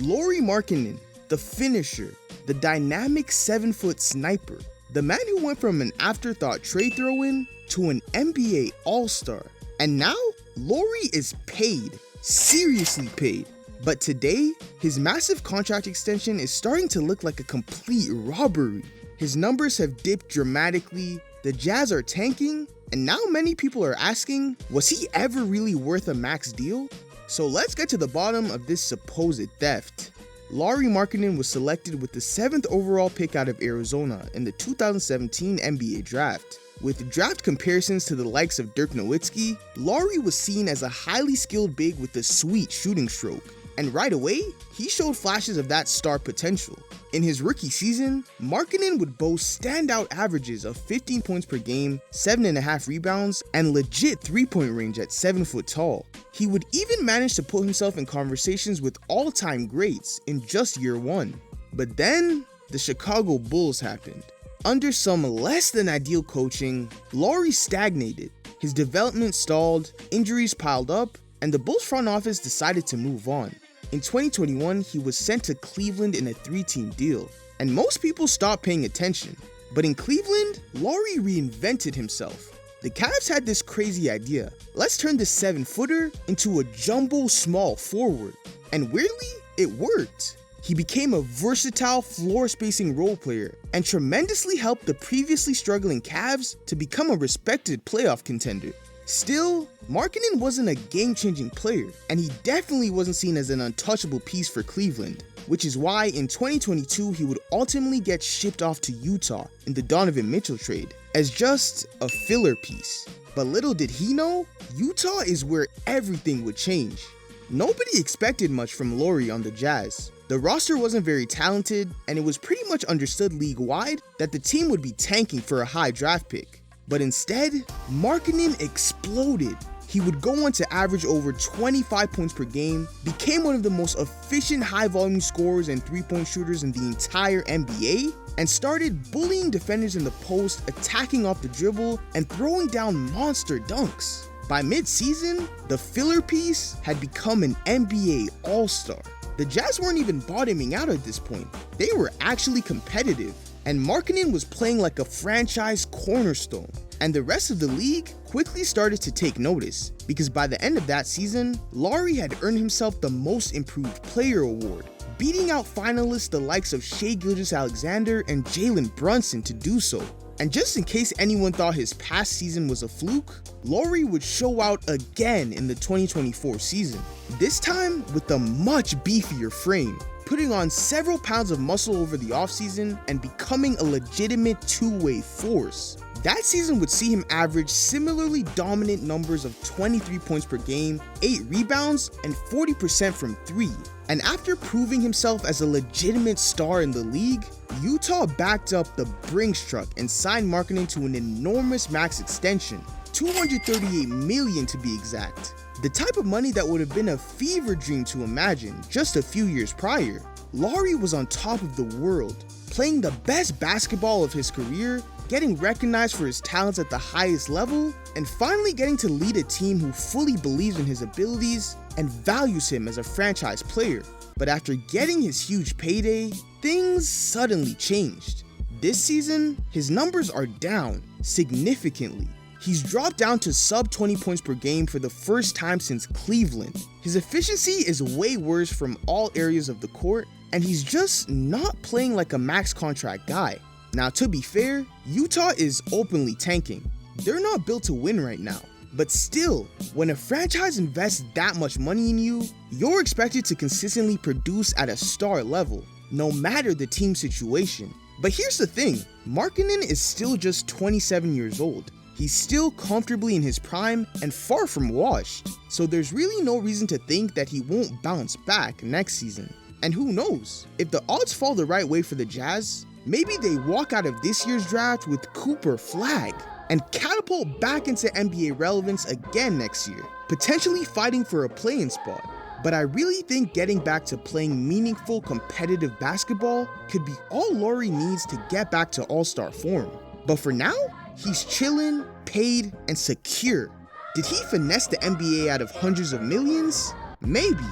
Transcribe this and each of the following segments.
Lauri Markkanen, the finisher, the dynamic 7-foot sniper, the man who went from an afterthought trade throw-in to an NBA All-Star. And now, Lauri is paid, seriously paid. But today, his massive contract extension is starting to look like a complete robbery. His numbers have dipped dramatically, the Jazz are tanking, and now many people are asking, was he ever really worth a max deal? So let's get to the bottom of this supposed theft. Lauri Markkanen was selected with the 7th overall pick out of Arizona in the 2017 NBA draft. With draft comparisons to the likes of Dirk Nowitzki, Lauri was seen as a highly skilled big with a sweet shooting stroke. And right away, he showed flashes of that star potential. In his rookie season, Markkanen would boast standout averages of 15 points per game, 7.5 rebounds, and legit 3-point range at 7 foot tall. He would even manage to put himself in conversations with all-time greats in just year one. But then, the Chicago Bulls happened. Under some less than ideal coaching, Lauri stagnated. His development stalled, injuries piled up, and the Bulls front office decided to move on. In 2021, he was sent to Cleveland in a 3-team deal, and most people stopped paying attention. But in Cleveland, Lauri reinvented himself. The Cavs had this crazy idea: let's turn this 7-footer into a jumbo small forward. And weirdly, it worked. He became a versatile floor spacing role player and tremendously helped the previously struggling Cavs to become a respected playoff contender. Still, Markkanen wasn't a game-changing player, and he definitely wasn't seen as an untouchable piece for Cleveland, which is why in 2022 he would ultimately get shipped off to Utah in the Donovan Mitchell trade as just a filler piece. But little did he know, Utah is where everything would change. Nobody expected much from Lauri on the Jazz. The roster wasn't very talented, and it was pretty much understood league-wide that the team would be tanking for a high draft pick. But instead, Markkanen exploded. He would go on to average over 25 points per game, became one of the most efficient high-volume scorers and three-point shooters in the entire NBA, and started bullying defenders in the post, attacking off the dribble, and throwing down monster dunks. By mid-season, the filler piece had become an NBA All-Star. The Jazz weren't even bottoming out at this point. They were actually competitive, and Markkanen was playing like a franchise cornerstone. And the rest of the league quickly started to take notice, because by the end of that season, Lauri had earned himself the Most Improved Player award, beating out finalists the likes of Shai Gilgeous-Alexander and Jalen Brunson to do so. And just in case anyone thought his past season was a fluke, Lauri would show out again in the 2024 season, this time with a much beefier frame, putting on several pounds of muscle over the offseason and becoming a legitimate two-way force. That season would see him average similarly dominant numbers of 23 points per game, 8 rebounds, and 40% from 3. And after proving himself as a legitimate star in the league, Utah backed up the Brinks truck and signed Markkanen to an enormous max extension, $238 million to be exact. The type of money that would have been a fever dream to imagine just a few years prior. Lauri was on top of the world, playing the best basketball of his career, getting recognized for his talents at the highest level, and finally getting to lead a team who fully believes in his abilities and values him as a franchise player. But after getting his huge payday, things suddenly changed. This season, his numbers are down significantly. He's dropped down to sub 20 points per game for the first time since Cleveland. His efficiency is way worse from all areas of the court, and he's just not playing like a max contract guy. Now, to be fair, Utah is openly tanking. They're not built to win right now. But still, when a franchise invests that much money in you, you're expected to consistently produce at a star level, no matter the team situation. But here's the thing, Markkanen is still just 27 years old. He's still comfortably in his prime and far from washed, so there's really no reason to think that he won't bounce back next season. And who knows, if the odds fall the right way for the Jazz, maybe they walk out of this year's draft with Cooper Flag and catapult back into NBA relevance again next year, potentially fighting for a play-in spot. But I really think getting back to playing meaningful competitive basketball could be all Lauri needs to get back to all-star form. But for now, he's chillin', paid, and secure. Did he finesse the NBA out of hundreds of millions? Maybe,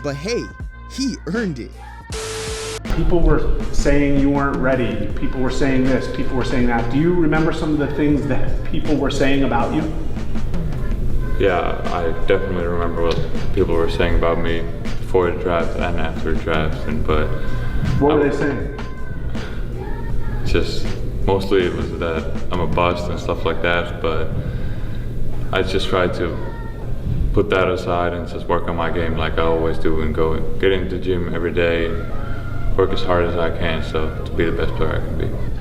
but hey, he earned it. People were saying you weren't ready. People were saying this, people were saying that. Do you remember some of the things that people were saying about you? Yeah, I definitely remember what people were saying about me before the draft and after the draft. But what were they saying? Just mostly it was that I'm a bust and stuff like that, but I just tried to put that aside and just work on my game like I always do and get into the gym every day and work as hard as I can so to be the best player I can be.